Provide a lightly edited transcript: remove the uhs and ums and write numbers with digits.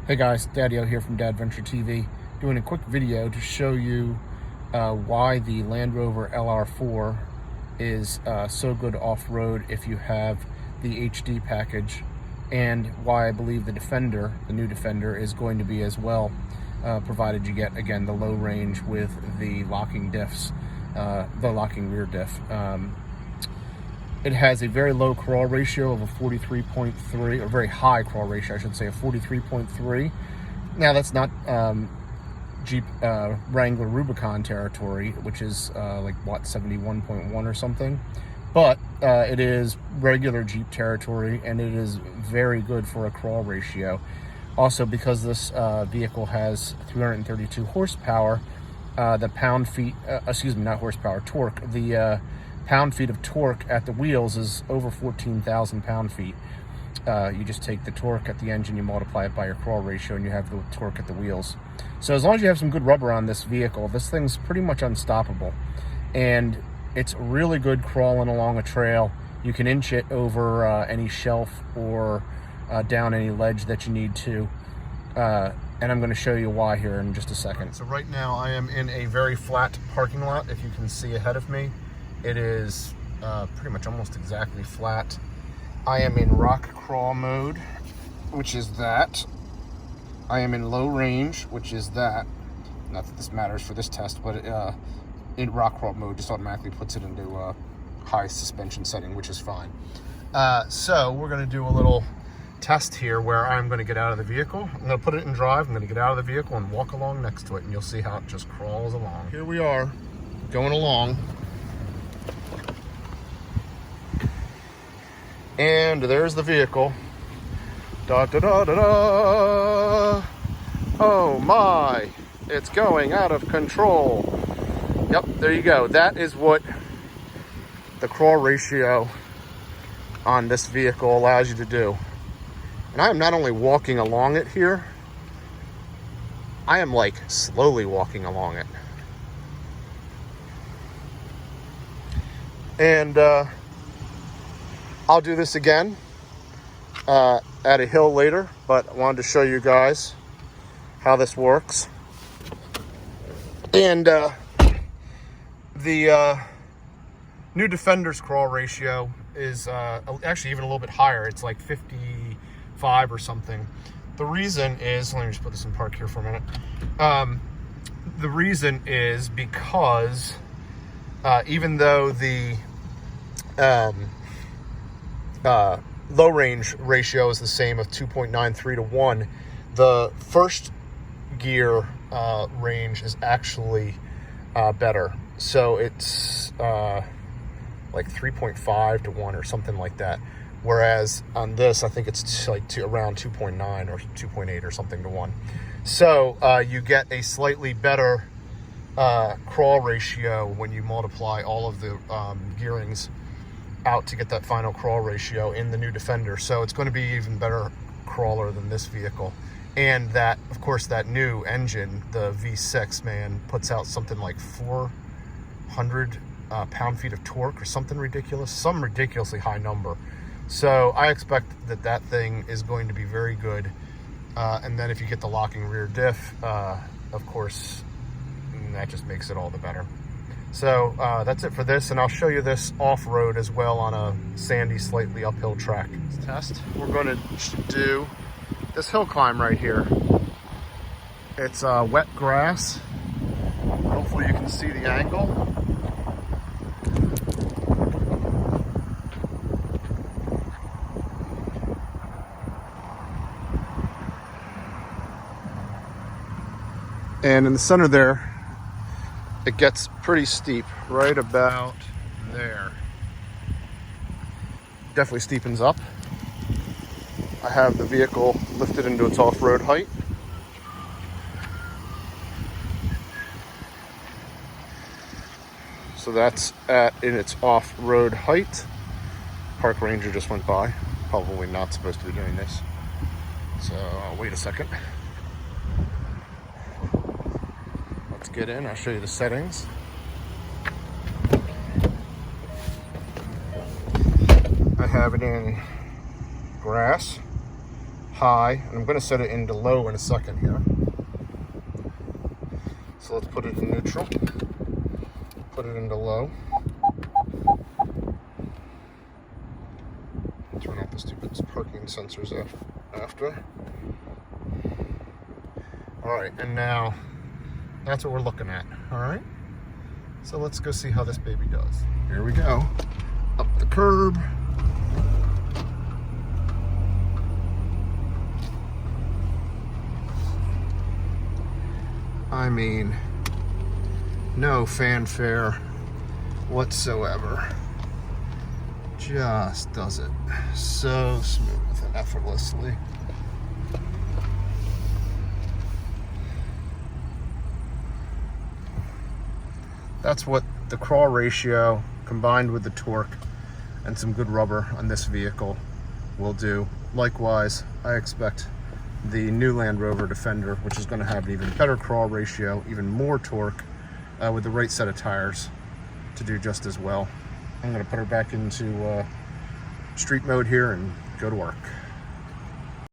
Hey guys, Daddy-O here from Dadventure TV, doing a quick video to show you why the Land Rover LR4 is so good off-road if you have the HD package, and why I believe the Defender, the new Defender, is going to be as well, provided you get, again, the low range with the locking diffs, the locking rear diff. It has a very low crawl ratio of a 43.3, or very high crawl ratio, I should say, of 43.3. Now, that's not Jeep Wrangler Rubicon territory, which is like, what, 71.1 or something. But it is regular Jeep territory, and it is very good for a crawl ratio. Also, because this vehicle has 332 horsepower, the pound-feet, not horsepower, torque, the pound-feet of torque at the wheels is over 14,000 pound-feet. You just take the torque at the engine, you multiply it by your crawl ratio, and you have the torque at the wheels. So as long as you have some good rubber on this vehicle, this thing's pretty much unstoppable. And it's really good crawling along a trail. You can inch it over any shelf or down any ledge that you need to. And I'm going to show you why here in just a second. So right now I am in a very flat parking lot, if you can see ahead of me. It is pretty much almost exactly flat. I am in rock crawl mode, which is that. I am in low range, which is that. Not that this matters for this test, but in rock crawl mode just automatically puts it into high suspension setting, which is fine. So we're going to do a little test here where I'm going to get out of the vehicle. I'm going to put it in drive. I'm going to get out of the vehicle and walk along next to it, and you'll see how it just crawls along. Here we are, going along. And there's the vehicle. Da da da da da. Oh my, it's going out of control. Yep, there you go. That is what the crawl ratio on this vehicle allows you to do. And I am not only walking along it here, I am like slowly walking along it. And I'll do this again at a hill later, but I wanted to show you guys how this works. And the new Defender's crawl ratio is actually even a little bit higher. It's like 55 or something. The reason is, let me just put this in park here for a minute. The reason is because even though the low range ratio is the same of 2.93 to 1, the first gear range is actually better. So it's like 3.5 to 1 or something like that. Whereas on this, I think it's like around 2.9 or 2.8 or something to 1. So you get a slightly better crawl ratio when you multiply all of the gearings out to get that final crawl ratio in the new Defender. So it's going to be even better crawler than this vehicle. And that, of course, that new engine, the V6, man, puts out something like 400 pound-feet of torque or something ridiculous, some ridiculously high number. So I expect that that thing is going to be very good. And then if you get the locking rear diff, of course, that just makes it all the better. So that's it for this, and I'll show you this off-road as well on a sandy, slightly uphill track. This test, we're going to do this hill climb right here. It's wet grass. Hopefully you can see the angle. And in the center there, it gets pretty steep, right about there. Definitely steepens up. I have the vehicle lifted into its off-road height. So that's in its off-road height. Park ranger just went by. Probably not supposed to be doing this. So I'll wait a second. Get in, I'll show you the settings. I have it in grass, high, and I'm going to set it into low in a second here. So let's put it in neutral, put it into low. Turn off the stupid parking sensors after. All right, and now that's what we're looking at, all right? So let's go see how this baby does. Here we go, up the curb. I mean, no fanfare whatsoever. Just does it so smooth and effortlessly. That's what the crawl ratio combined with the torque and some good rubber on this vehicle will do. Likewise, I expect the new Land Rover Defender, which is going to have an even better crawl ratio, even more torque, with the right set of tires, to do just as well. I'm going to put her back into street mode here and go to work.